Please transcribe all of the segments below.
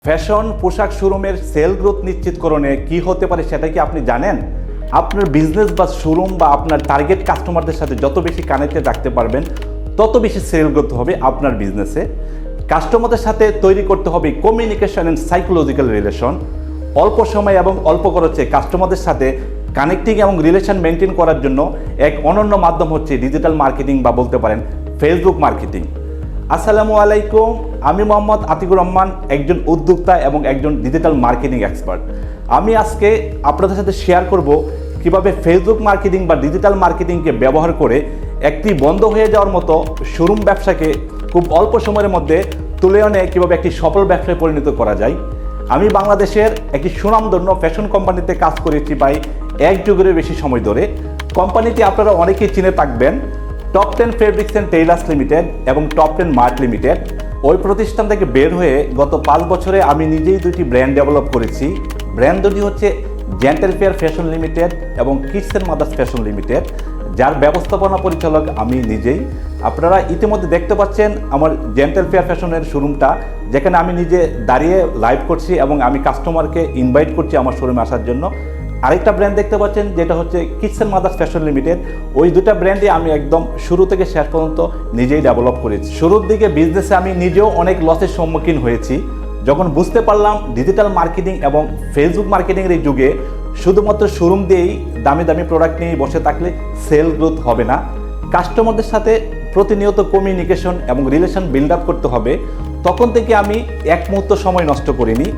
Fashion পোশাক শোরুমের cell growth নিশ্চিতকরণে কি হতে পারে সেটা কি আপনি জানেন? আপনার বিজনেস বা শোরুম বা আপনার টার্গেট কাস্টমারদের সাথে যত বেশি কানেক্টেড রাখতে পারবেন তত বেশি সেল গ্রোথ হবে আপনার বিজনেসে। কাস্টমারদের সাথে তৈরি করতে হবে কমিউনিকেশন অ্যান্ড সাইকোলজিক্যাল রিলেশন। অল্প সময় এবং অল্প খরচে কাস্টমারদের সাথে কানেক্টিং এবং রিলেশন মেনটেন করার জন্য এক অনন্য মাধ্যম হচ্ছে ডিজিটাল মার্কেটিং বা বলতে পারেন ফেসবুক মার্কেটিং। আসসালামু আলাইকুম, আমি মোহাম্মদ আতিকুর রহমান, একজন উদ্যোক্তা এবং একজন ডিজিটাল মার্কেটিং এক্সপার্ট। আমি আজকে আপনাদের সাথে শেয়ার করব কিভাবে ফেসবুক মার্কেটিং বা ডিজিটাল মার্কেটিংকে ব্যবহার করে একটি বন্ধ হয়ে যাওয়ার মতো শোরুম ব্যবসাকে খুব অল্প সময়ের মধ্যে তুলে এনে কীভাবে একটি সফল ব্যবসায় পরিণত করা যায়। আমি বাংলাদেশের একটি সুনামধন্য ফ্যাশন কোম্পানিতে কাজ করেছি প্রায় এক যুগেরও বেশি সময় ধরে। কোম্পানিটি আপনারা অনেকেই চিনে থাকবেন, top 10 fabrics and tailors limited এবং টপ 10 মার্ট লিমিটেড। ওই প্রতিষ্ঠান থেকে বের হয়ে গত 5 বছরে আমি নিজেই দুটি ব্র্যান্ড ডেভেলপ করেছি। ব্র্যান্ড দুটি হচ্ছে জেন্টেল ফেয়ার ফ্যাশন লিমিটেড এবং Kids and Mothers Fashion Limited, যার ব্যবস্থাপনা পরিচালক আমি নিজেই। আপনারা ইতিমধ্যে দেখতে পাচ্ছেন আমার জেন্টেল ফেয়ার ফ্যাশনের শোরুমটা, যেখানে আমি নিজে দাঁড়িয়ে লাইভ করছি এবং আমি কাস্টমারকে ইনভাইট করছি আমার শোরুমে আসার জন্য। আরেকটা ব্র্যান্ড দেখতে পাচ্ছেন যেটা হচ্ছে Kids and Mothers Fashion Limited. ওই দুটা ব্র্যান্ডে আমি একদম শুরু থেকে শেষ পর্যন্ত নিজেই ডেভেলপ করেছি। শুরুর দিকে বিজনেসে আমি নিজেও অনেক লসের সম্মুখীন হয়েছি, যখন বুঝতে পারলাম ডিজিটাল মার্কেটিং এবং ফেসবুক মার্কেটিংয়ের এই যুগে শুধুমাত্র শোরুম দিয়েই দামি দামি প্রোডাক্ট নিয়ে বসে থাকলে সেল গ্রোথ হবে না। কাস্টমারদের সাথে প্রতিনিয়ত কমিউনিকেশন এবং রিলেশন বিল্ড আপ করতে হবে। তখন থেকে আমি এক মুহূর্ত সময় নষ্ট করিনি।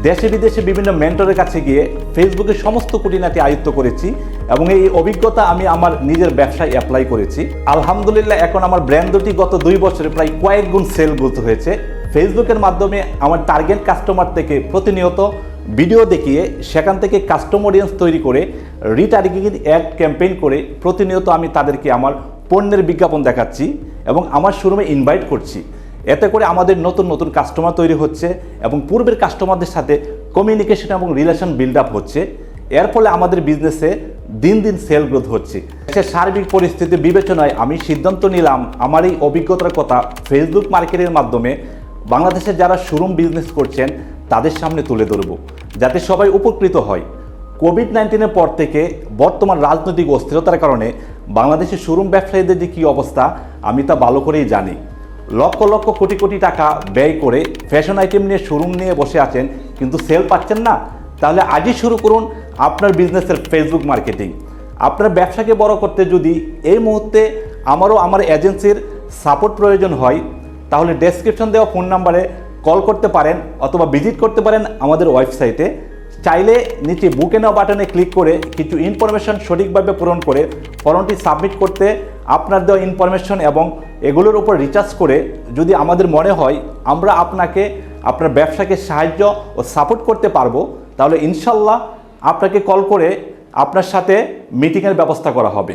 দেশে বিদেশে বিভিন্ন মেন্টরের কাছে গিয়ে ফেসবুকের সমস্ত খুঁটিনাটি আয়ত্ত করেছি এবং এই অভিজ্ঞতা আমি আমার নিজের ব্যবসায় অ্যাপ্লাই করেছি। আলহামদুলিল্লাহ, এখন আমার ব্র্যান্ড দুটি গত 2 বছরে প্রায় কয়েক গুণ সেল গ্রোথ হয়েছে। ফেসবুকের মাধ্যমে আমার টার্গেট কাস্টমার থেকে প্রতিনিয়ত ভিডিও দেখিয়ে সেখান থেকে কাস্টম অডিয়েন্স তৈরি করে রিটার্গেটিং অ্যাড ক্যাম্পেইন করে প্রতিনিয়ত আমি তাদেরকে আমার পণ্যের বিজ্ঞাপন দেখাচ্ছি এবং আমার শোরুমে ইনভাইট করছি। এতে করে আমাদের নতুন নতুন কাস্টমার তৈরি হচ্ছে এবং পূর্বের কাস্টমারদের সাথে কমিউনিকেশন এবং রিলেশন বিল্ড আপ হচ্ছে। এর ফলে আমাদের বিজনেসে দিন দিন সেল গ্রোথ হচ্ছে। দেশের সার্বিক পরিস্থিতি বিবেচনায় আমি সিদ্ধান্ত নিলাম আমার এই অভিজ্ঞতার কথা ফেসবুক মার্কেটের মাধ্যমে বাংলাদেশে যারা শোরুম বিজনেস করছেন তাদের সামনে তুলে ধরব, যাতে সবাই উপকৃত হয়। কোভিড-19-এর পর থেকে বর্তমান রাজনৈতিক অস্থিরতার কারণে বাংলাদেশের শোরুম ব্যবসায়ীদের যে কী অবস্থা আমি তা ভালো করেই জানি। লক্ষ লক্ষ কোটি কোটি টাকা ব্যয় করে ফ্যাশন আইটেম নিয়ে শোরুম নিয়ে বসে আছেন, কিন্তু সেল পাচ্ছেন না। তাহলে আজই শুরু করুন আপনার বিজনেসের ফেসবুক মার্কেটিং। আপনার ব্যবসাকে বড় করতে যদি এই মুহূর্তে আমার এজেন্সির সাপোর্ট প্রয়োজন হয়, তাহলে ডেসক্রিপশন দেওয়া ফোন নাম্বারে কল করতে পারেন অথবা ভিজিট করতে পারেন আমাদের ওয়েবসাইটে। চাইলে নিচে বুকে নাও বাটনে ক্লিক করে কিছু ইনফরমেশন সঠিকভাবে পূরণ করে ফর্মটি সাবমিট করতে আপনার দেওয়া ইনফরমেশন এবং এগুলোর উপর রিচার্জ করে যদি আমাদের মনে হয় আমরা আপনাকে আপনার ব্যবসাকে সাহায্য ও সাপোর্ট করতে পারবো, তাহলে ইনশাল্লাহ আপনাকে কল করে আপনার সাথে মিটিংয়ের ব্যবস্থা করা হবে।